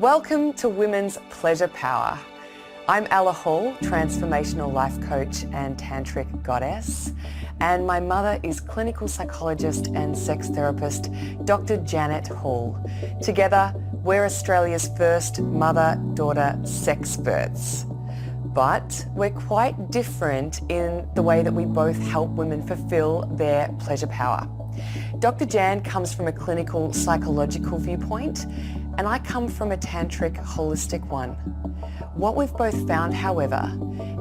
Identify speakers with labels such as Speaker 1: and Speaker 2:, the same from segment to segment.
Speaker 1: Welcome to Women's Pleasure Power. I'm Ella Hall, Transformational Life Coach and Tantric Goddess, and my mother is clinical psychologist and sex therapist, Dr. Janet Hall. Together, we're Australia's first mother-daughter sexperts. But we're quite different in the way that we both help women fulfill their pleasure power. Dr. Jan comes from a clinical psychological viewpoint, and I come from a tantric holistic one. What we've both found, however,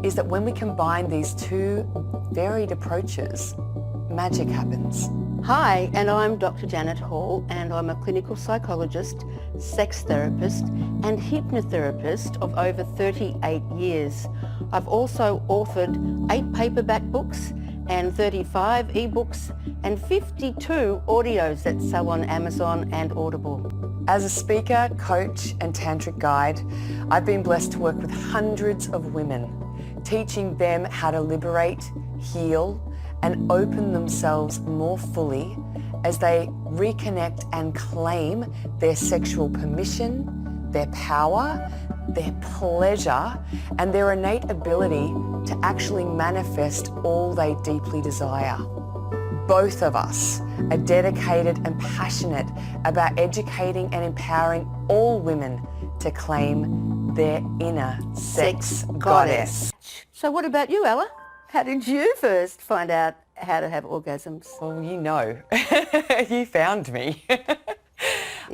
Speaker 1: is that when we combine these two varied approaches, magic happens.
Speaker 2: Hi, and I'm Dr. Janet Hall, and I'm a clinical psychologist, sex therapist, and hypnotherapist of over 38 years. I've also authored 8 paperback books and 35 ebooks and 52 audios that sell on Amazon and Audible.
Speaker 1: As a speaker, coach, and tantric guide, I've been blessed to work with hundreds of women, teaching them how to liberate, heal, and open themselves more fully as they reconnect and claim their sexual permission, their power, their pleasure, and their innate ability to actually manifest all they deeply desire. Both of us are dedicated and passionate about educating and empowering all women to claim their inner sex goddess.
Speaker 2: So what about you, Ella? How did you first find out how to have orgasms?
Speaker 1: Well, you know, you found me.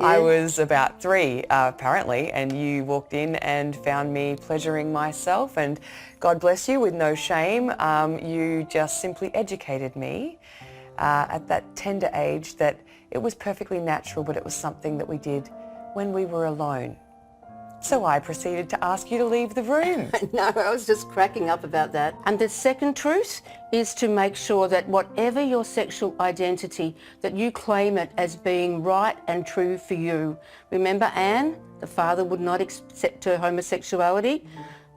Speaker 1: I was about 3, apparently, and you walked in and found me pleasuring myself, and God bless you, with no shame, you just simply educated me at that tender age that it was perfectly natural, but it was something that we did when we were alone. So I proceeded to ask you to leave the room.
Speaker 2: No, I was just cracking up about that. And the second truth is to make sure that whatever your sexual identity, that you claim it as being right and true for you. Remember Anne? The father would not accept her homosexuality.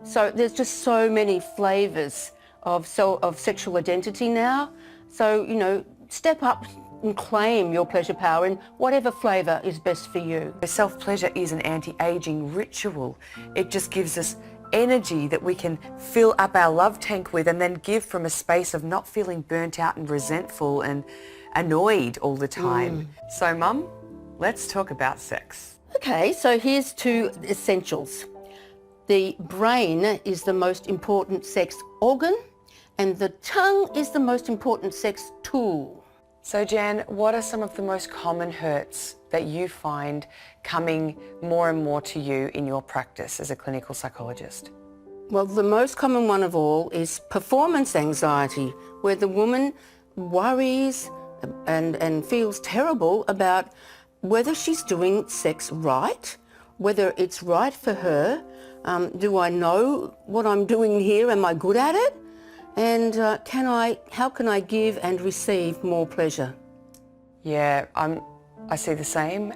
Speaker 2: So there's just so many flavours of sexual identity now. So, you know, step up and claim your pleasure power in whatever flavour is best for you.
Speaker 1: Self-pleasure is an anti-aging ritual. It just gives us energy that we can fill up our love tank with and then give from a space of not feeling burnt out and resentful and annoyed all the time. So, Mum, let's talk about sex.
Speaker 2: Okay, so here's 2 essentials. The brain is the most important sex organ, and the tongue is the most important sex tool.
Speaker 1: So Jan, what are some of the most common hurts that you find coming more and more to you in your practice as a clinical psychologist?
Speaker 2: Well, the most common one of all is performance anxiety, where the woman worries and feels terrible about whether she's doing sex right, whether it's right for her, do I know what I'm doing here, am I good at it? And how can I give and receive more pleasure?
Speaker 1: Yeah, I see the same.